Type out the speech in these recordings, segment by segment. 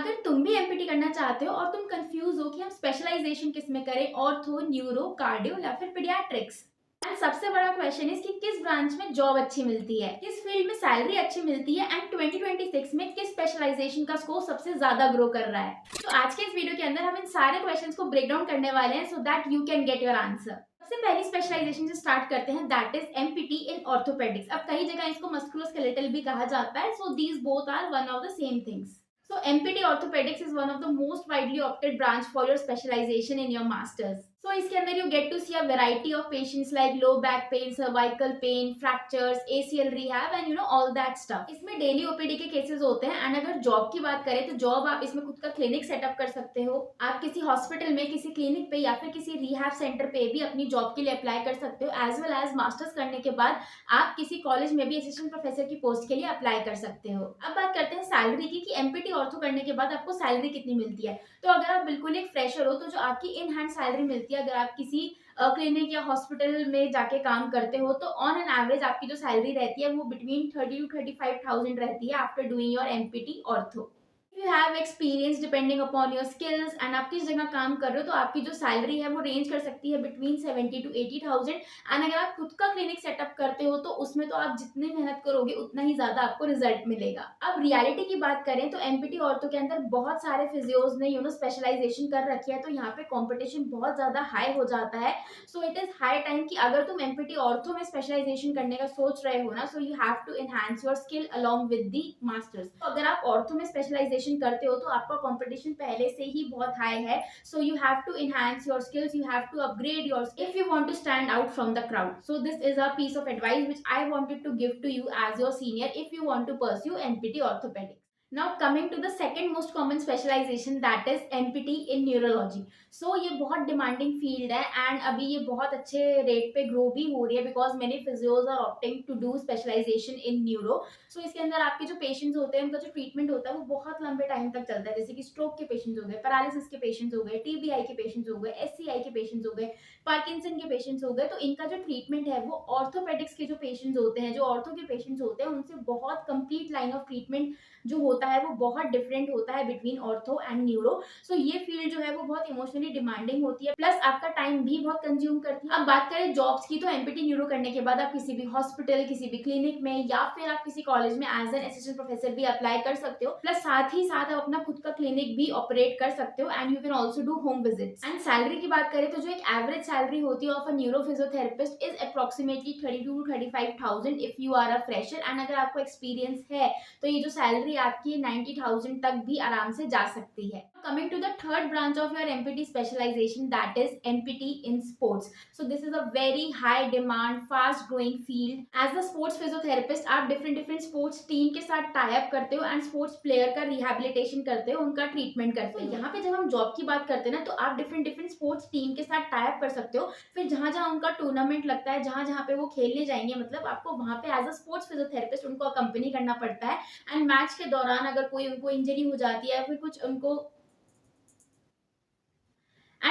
अगर तुम भी एमपीटी करना चाहते हो और तुम कंफ्यूज हो कि हम स्पेशलाइजेशन किस में करें, ऑर्थो, न्यूरो, कार्डियो या फिर पीडियाट्रिक्स, एंड सबसे बड़ा क्वेश्चन इज कि किस ब्रांच में जॉब अच्छी मिलती है, किस फील्ड में सैलरी अच्छी मिलती है, एंड 2026 में किस स्पेशलाइजेशन का स्कोप सबसे ज्यादा ग्रो कर रहा है। तो आज के इस वीडियो के अंदर हम इन सारे क्वेश्चंस को ब्रेक डाउन करने वाले हैं so that you can get your answer. सबसे पहली स्पेशलाइजेशन से स्टार्ट करते हैं, that is MPT in orthopaedics. अब कई जगह इसको मस्कुलोस्केलेटल भी कहा जाता है, so these both are one of the same things. So MPT Orthopedics is one of the most widely opted branch for your specialization in your masters. So इसके अंदर you get to see a variety of patients like low back pain, cervical pain, fractures, ACL rehab and all that stuff. इसमें daily OPD के cases होते हैं। And अगर job की बात करें तो जॉब आप इसमें खुद का क्लिनिक सेटअप कर सकते हो। आप किसी हॉस्पिटल में, किसी क्लिनिक पे या फिर किसी रिहैब सेंटर पे भी अपनी जॉब के लिए अप्लाई कर सकते हो। एज वेल एज मास्टर्स करने के बाद आप किसी कॉलेज में भी असिस्टेंट प्रोफेसर की पोस्ट के लिए अप्लाई कर सकते हो। अब बात करते हैं सैलरी की कि एमपीटी ऑर्थो करने के बाद आपको सैलरी कितनी मिलती है। तो अगर आप बिल्कुल एक फ्रेशर हो तो जो आपकी इन हैंड सैलरी मिलती है, अगर आप किसी क्लिनिक या हॉस्पिटल में जाके काम करते हो तो ऑन एन एवरेज आपकी जो सैलरी रहती है वो बिटवीन 30 to 35,000 रहती है after doing your empty ortho. You have experience depending upon your skills and आप किस जगह काम कर रहे हो तो आपकी जो सैलरी है वो रेंज कर सकती है बिटवीन 70 to 80,000। एंड अगर आप खुद का क्लिनिक सेटअप करते हो तो उसमें तो आप जितनी मेहनत करोगे उतना ही ज्यादा आपको रिजल्ट मिलेगा। अब रियलिटी की बात करें तो एमपीटी ऑर्थो के अंदर बहुत सारे फिजियोज ने स्पेशलाइजेशन कर रखी है, तो यहाँ पे कॉम्पिटिशन बहुत ज्यादा हाई हो जाता है। So it is high time कि अगर तुम एमपीटी ऑर्थो में स्पेशलाइजेशन करने का सोच रहे हो ना, so you have to enhance your skill along with the masters. तो अगर आप ऑर्थो में स्पेशलाइजेशन करते हो तो आपका कंपटीशन पहले से ही बहुत हाई है। So you have to enhance your skills, you have to upgrade your if you want to stand out from the crowd. So this is a piece of advice which I wanted to give to you as your senior if you want to pursue NPT orthopedics. Now coming to the second most common specialization, that is MPT in neurology. So ये बहुत demanding field है and अभी ये बहुत अच्छे rate पे grow भी हो रही है because many physios are opting to do specialization in neuro. So इसके अंदर आपके जो पेशेंट्स होते हैं उनका जो ट्रीटमेंट होता है वो बहुत लंबे टाइम तक चलता है, जैसे कि स्ट्रोक के पेशेंट्स हो गए, पैरालिसिस के पेशेंट्स हो गए, टीबीआई के पेशेंट्स हो गए, एससीआई के पेशेंट्स हो गए, पार्किंसन के पेशेंट्स हो गए। तो इनका जो ट्रीटमेंट है वो ऑर्थोपेडिक्स के जो पेशेंट्स होते हैं, जो ऑर्थो के पेशेंट्स होते हैं, उनसे बहुत कंप्लीट लाइन ऑफ ट्रीटमेंट जो होता है वो बहुत डिफरेंट होता है बिटवीन ऑर्थो एंड न्यूरो। सो ये फील्ड जो है वो बहुत इमोशनली डिमांडिंग होती है, प्लस आपका टाइम भी बहुत कंज्यूम करती है। अब बात करें जॉब्स की तो एमपीटी न्यूरो करने के बाद आप किसी भी हॉस्पिटल, किसी भी क्लिनिक में या फिर आप किसी कॉलेज में एज एन असिस्टेंट प्रोफेसर भी अप्लाई कर सकते हो। प्लस साथ ही साथ आप अपना खुद का क्लिनिक भी ऑपरेट कर सकते हो and you can also do home visits. And salary की बात करें तो जो एक एवरेज सैलरी होती है of a neuro physiotherapist is approximately 32 to 35,000 if you are a fresher. And अगर आपको एक्सपीरियंस है तो ये जो सैलरी आपकी 90,000 तक भी आराम से जा सकती है। Coming to the third branch of your MPT specialization, that is MPT in sports. So this is a very high demand, fast growing field. As a sports physiotherapist, आप different sports team के साथ tie up करते हो and sports player का rehabilitation करते हो, उनका treatment करते हो। यहाँ पे जब हम job की बात करते हैं ना तो आप different sports team के साथ tie up कर सकते हो। फिर जहाँ जहाँ उनका टूर्नामेंट लगता है, जहाँ जहाँ पे वो खेलने जाएंगे, मतलब आपको वहाँ पे एज अ स्पोर्ट्स फिजियोथेरेपिस्ट उनको अकम्पनी करना पड़ता है। एंड मैच के दौरान अगर कोई उनको इंजरी हो जाती है या फिर कुछ उनको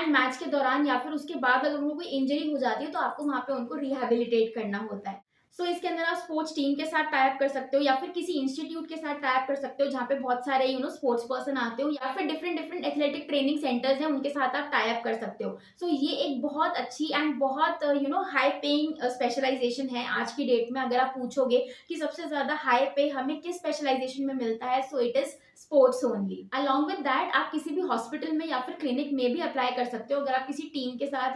मैच के दौरान या फिर उसके बाद अगर उनको कोई इंजरी हो जाती है तो आपको वहां पे उनको रिहेबिलिटेट करना होता है। सो इसके अंदर आप स्पोर्ट्स टीम के साथ टाइप कर सकते हो या फिर किसी इंस्टीट्यूट के साथ टाइप कर सकते हो जहाँ पे बहुत सारे स्पोर्ट्स पर्सन आते हो, या फिर डिफरेंट एथलेटिक ट्रेनिंग सेंटर्स हैं उनके साथ आप टाइप कर सकते हो। सो ये एक बहुत अच्छी एंड बहुत हाई पेइंग स्पेशलाइजेशन है आज की डेट में। अगर आप पूछोगे कि सबसे ज्यादा हाई पे हमें किस स्पेशलाइजेशन में मिलता है, so it is sports only. Along with that आप किसी भी हॉस्पिटल में या फिर क्लिनिक में भी अप्लाई कर सकते हो अगर आप किसी टीम के साथ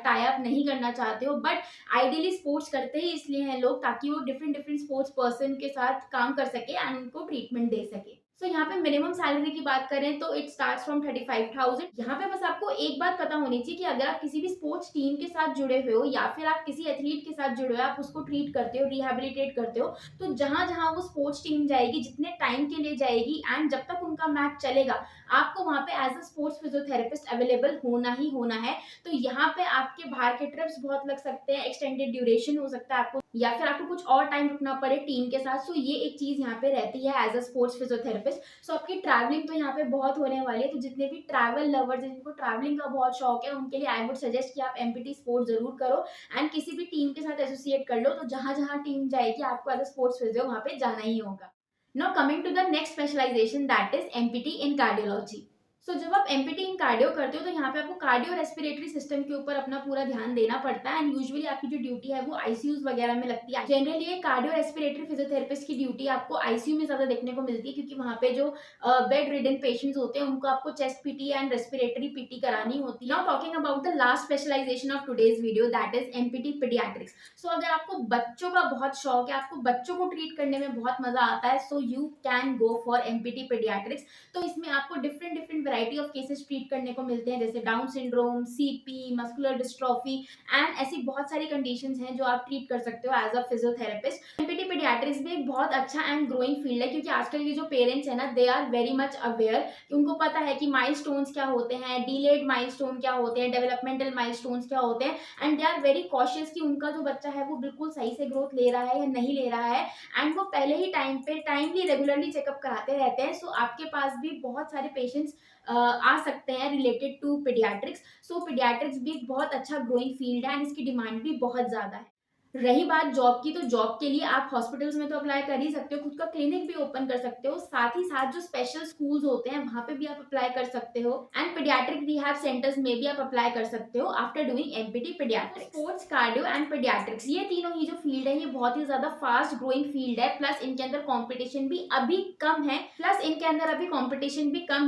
टाई अप नहीं करना चाहते हो। बट आइडियली स्पोर्ट्स करते ही इसलिए हैं लोग ताकि वो डिफरेंट स्पोर्ट्स पर्सन के साथ काम कर सके एंड उनको ट्रीटमेंट दे सके। सो यहाँ पे मिनिमम सैलरी की बात करें तो इट स्टार्ट्स फ्रॉम 35,000। यहाँ पे बस आपको एक बात पता होनी चाहिए कि अगर आप किसी भी स्पोर्ट्स टीम के साथ जुड़े हुए हो या फिर आप किसी एथलीट के साथ जुड़े हो, आप उसको ट्रीट करते हो, रिहेबिलिटेट करते हो, तो जहां जहां वो स्पोर्ट्स टीम जाएगी, जितने टाइम के लिए जाएगी एंड जब तक उनका मैच चलेगा, आपको वहां पे as a sports physiotherapist available होना ही होना है। तो यहाँ पे आपके बाहर के ट्रिप्स बहुत लग सकते हैं, एक्सटेंडेड ड्यूरेशन हो सकता है आपको, या फिर आपको कुछ और टाइम रुकना पड़े टीम के साथ। सो ये एक चीज यहाँ पे रहती है एज अ स्पोर्ट्स फिजियोथेरेपिस्ट। सो आपकी ट्रैवलिंग तो यहाँ पे बहुत होने वाली है, तो जितने भी ट्रैवल लवर्स जिनको ट्रैवलिंग का बहुत शौक है उनके लिए आई वुड सजेस्ट कि आप एमपीटी स्पोर्ट जरूर करो एंड किसी भी टीम के साथ एसोसिएट कर लो। तो जहां जहां टीम जाएगी आपको एज अ स्पोर्ट्स फिजियो वहां पे जाना ही होगा। Now coming to the next specialization, that is MPT in cardiology. सो जब आप एमपीटी इन कार्डियो करते हो तो यहाँ पे आपको कार्डियो रेस्पिरेटरी सिस्टम के ऊपर अपना पूरा ध्यान देना पड़ता है, एंड यूजुअली आपकी जो ड्यूटी है वो आईसीयूज वगैरह में लगती है। जनरली ये कार्डियो रेस्पिरेटरी फिजियोथेरेपिस्ट की ड्यूटी आपको आईसीयू में ज्यादा देखने को मिलती है, क्योंकि वहाँ पे जो बेड रिडन पेशेंट्स होते हैं उनको आपको chest PT and respiratory PT करानी होती है। Now talking about the last specialization of today's video, that is MPT paediatrics. So अगर आपको बच्चों का बहुत शौक है, आपको बच्चों को ट्रीट करने में बहुत मजा आता है, so you can go for empty paediatrics. तो इसमें आपको different variety of cases treat करने को मिलते हैं, जैसे down syndrome, CP, muscular dystrophy and ऐसी बहुत सारी कंडीशंस हैं जो आप ट्रीट कर सकते हो as a physiotherapist. MPT paediatrics भी एक बहुत अच्छा एंड ग्रोइंग फील्ड है, क्योंकि आजकल के जो पेरेंट्स हैं ना, they are very much aware कि उनको पता है कि माइलस्टोन्स क्या होते हैं, डिलेड माइलस्टोन क्या होते हैं, डेवलपमेंटल माइलस्टोन्स क्या होते हैं, and they are very cautious कि उनका जो बच्चा है वो बिल्कुल सही से ग्रोथ ले रहा है या नहीं ले रहा है, एंड वो पहले ही टाइम पे टाइमली रेगुलरली चेकअप कराते रहते हैं। सो आपके पास भी बहुत सारे पेशेंट्स आ सकते हैं related to paediatrics. So paediatrics भी एक बहुत अच्छा ग्रोइंग फील्ड है एंड इसकी डिमांड भी बहुत ज्यादा है। रही बात जॉब की, तो जॉब के लिए आप हॉस्पिटल्स में तो अप्लाई कर ही सकते हो, खुद का क्लिनिक भी ओपन कर सकते हो, साथ ही साथ जो स्पेशल स्कूल्स होते हैं वहां पे भी आप अप्लाई कर सकते हो, एंड पीडियाट्रिक रिहैब सेंटर्स में भी आप अप्लाई कर सकते हो after doing empty paediatrics. Sports, cardio and paediatrics, ये तीनों ही जो फील्ड है ये बहुत ही ज्यादा फास्ट ग्रोइंग फील्ड है, प्लस इनके अंदर कॉम्पिटिशन भी अभी कम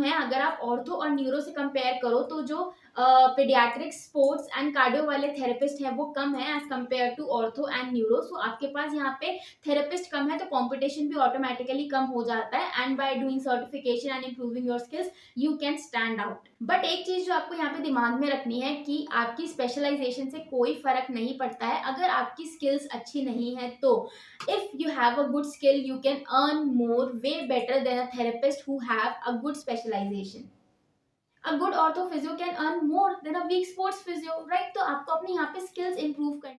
है, अगर आप ऑर्थो और न्यूरो से कंपेयर करो तो जो पीडियाट्रिक्स, स्पोर्ट्स एंड कार्डियो वाले थेरेपिस्ट हैं वो कम है as compare to ortho and neuro. So आपके पास यहाँ पे थेरेपिस्ट कम है तो कॉम्पिटिशन भी ऑटोमेटिकली कम हो जाता है, and by doing certification and improving your skills you can stand out. But एक चीज जो आपको यहाँ पे दिमाग में रखनी है कि आपकी स्पेशलाइजेशन से कोई फर्क नहीं पड़ता है अगर आपकी स्किल्स अच्छी नहीं है तो। If you have a good skill you can earn more way better than a therapist who have a good specialisation. A good ortho physio can earn more than a weak sports physio, right? तो आपको अपनी यहाँ पे skills improve करनी,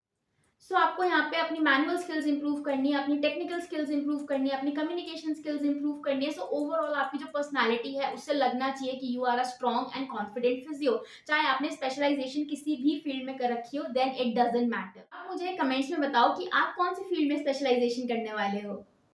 सो आपको यहाँ पे अपनी मैनुअल स्किल्स इंप्रूव करनी है, अपनी टेक्निकल स्किल्स इंप्रूव करनी है, अपनी कम्युनिकेशन स्किल्स इंप्रूव करनी है। सो ओवरऑल आपकी जो पर्सनालिटी है उससे लगना चाहिए कि you are a strong and confident physio. चाहे आपने स्पेशलाइजेशन किसी भी फील्ड में कर रखी हो, देन इट डजंट मैटर। आप मुझे कमेंट्स में बताओ कि आप कौन सी फील्ड में स्पेशलाइजेशन करने वाले हो।